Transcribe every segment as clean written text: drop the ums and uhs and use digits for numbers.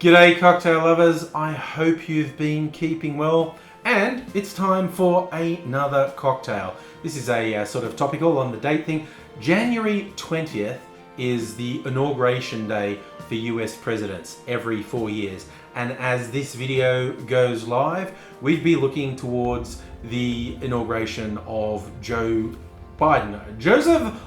G'day cocktail lovers, I hope you've been keeping well, and it's time for another cocktail. This is a sort of topical on the date thing. January 20th is the inauguration day for US presidents every 4 years, and as this video goes live, we'd be looking towards the inauguration of Joseph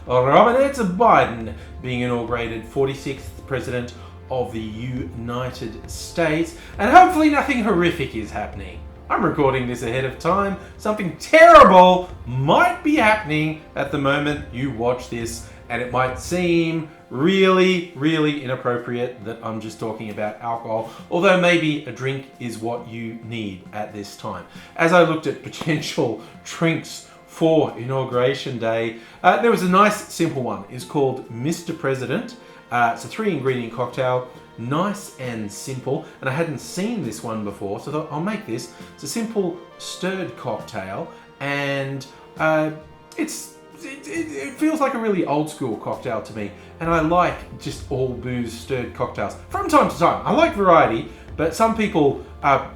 Robinette Biden being inaugurated 46th president of the United States, and hopefully nothing horrific is happening. I'm recording this ahead of time. Something terrible might be happening at the moment you watch this, and it might seem really inappropriate that I'm just talking about alcohol, although maybe a drink is what you need at this time. As I looked at potential drinks for Inauguration Day, there was a nice simple one. It's called Mr. President. It's a 3-ingredient cocktail, nice and simple, and I hadn't seen this one before, so I thought I'll make this. It's a simple stirred cocktail, and it feels like a really old school cocktail to me, and I like just all booze stirred cocktails from time to time. I like variety, but some people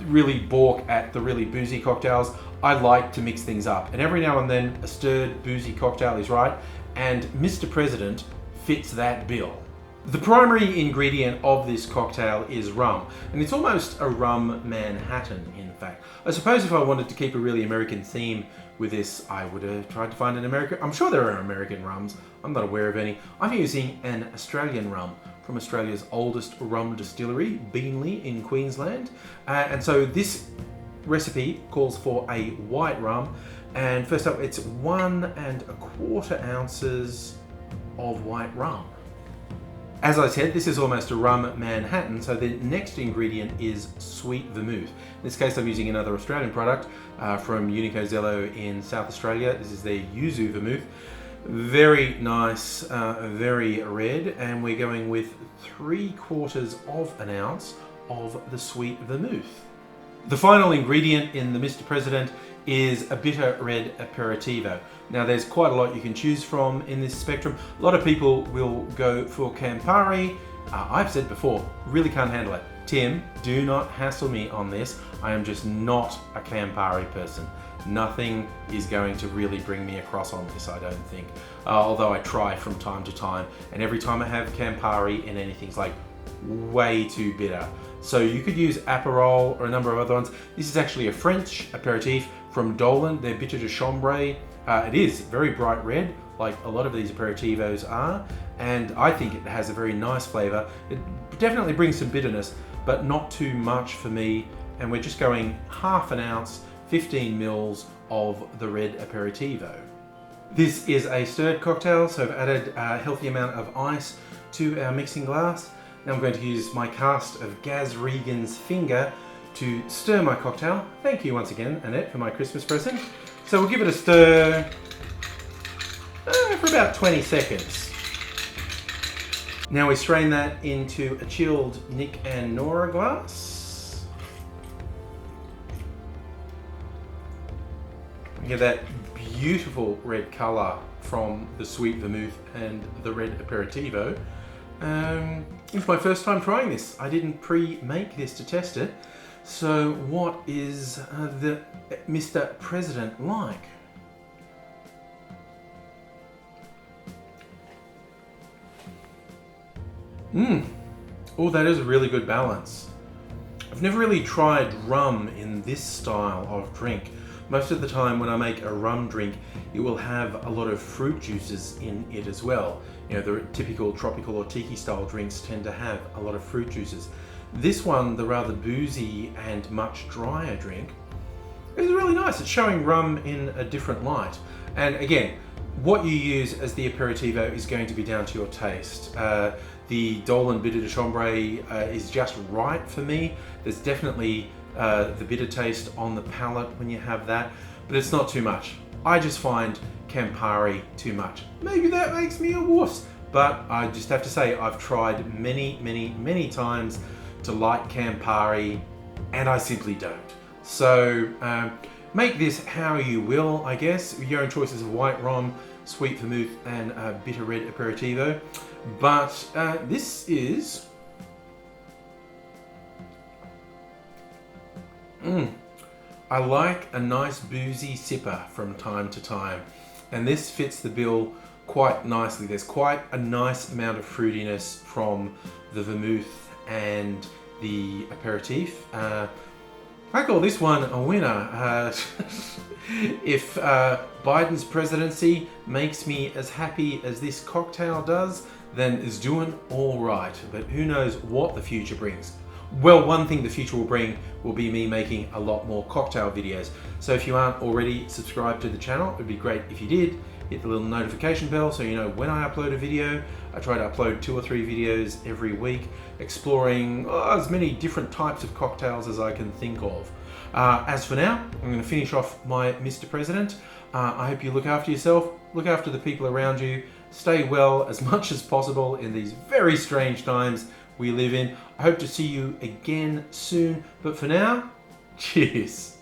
really balk at the really boozy cocktails. I like to mix things up, and every now and then a stirred boozy cocktail is right, and Mr. President fits that bill. The primary ingredient of this cocktail is rum, and it's almost a rum Manhattan, in fact. I suppose if I wanted to keep a really American theme with this, I would have tried to find an American. I'm sure there are American rums. I'm not aware of any. I'm using an Australian rum from Australia's oldest rum distillery, Beanley in Queensland. And so this recipe calls for a white rum, and first up it's 1 1/4 ounces of white rum. As I said, this is almost a rum Manhattan, so the next ingredient is sweet vermouth. In this case, I'm using another Australian product from Unico Zello in South Australia. This is their yuzu vermouth. Very nice, very red, and we're going with 3/4 ounce of the sweet vermouth. The final ingredient in the Mr. President is a bitter red aperitivo. Now there's quite a lot you can choose from in this spectrum. A lot of people will go for Campari. I've said before, really can't handle it. Tim, do not hassle me on this. I am just not a Campari person. Nothing is going to really bring me across on this, I don't think. Although I try from time to time, and every time I have Campari in anything's like way too bitter. So you could use Aperol or a number of other ones. This is actually a French aperitif from Dolan. They're bitter de chambray. It is very bright red, like a lot of these aperitivos are, and I think it has a very nice flavor. It definitely brings some bitterness, but not too much for me. And we're just going 1/2 ounce, 15 mils of the red aperitivo. This is a stirred cocktail, so I've added a healthy amount of ice to our mixing glass. Now I'm going to use my cast of Gaz Regan's finger to stir my cocktail. Thank you once again, Annette, for my Christmas present. So we'll give it a stir for about 20 seconds. Now we strain that into a chilled Nick and Nora glass. We get that beautiful red colour from the sweet vermouth and the red aperitivo. It's my first time trying this. I didn't pre-make this to test it. So what is the Mr. President like? Oh, that is a really good balance. I've never really tried rum in this style of drink. Most of the time when I make a rum drink, it will have a lot of fruit juices in it as well. You know, the typical tropical or tiki style drinks tend to have a lot of fruit juices. This one, the rather boozy and much drier drink, is really nice. It's showing rum in a different light. And again, what you use as the aperitivo is going to be down to your taste. The Dolan bitter de chambray is just right for me. There's definitely the bitter taste on the palate when you have that, but it's not too much. I just find Campari too much. Maybe that makes me a wuss, but I just have to say I've tried many times to like Campari, and I simply don't. So make this how you will, I guess. Your own choices of white rum, sweet vermouth, and bitter red aperitivo. But this is I like a nice boozy sipper from time to time, and this fits the bill quite nicely. There's quite a nice amount of fruitiness from the vermouth and the aperitif. I call this one a winner. If Biden's presidency makes me as happy as this cocktail does, then it's doing all right. But who knows what the future brings. Well, one thing the future will bring will be me making a lot more cocktail videos. So if you aren't already subscribed to the channel, it would be great if you did. Hit the little notification bell so you know when I upload a video. I try to upload 2 or 3 videos every week, exploring as many different types of cocktails as I can think of. As for now, I'm going to finish off my Mr. President. I hope you look after yourself, look after the people around you, stay well as much as possible in these very strange times we live in. I hope to see you again soon, but for now, cheers.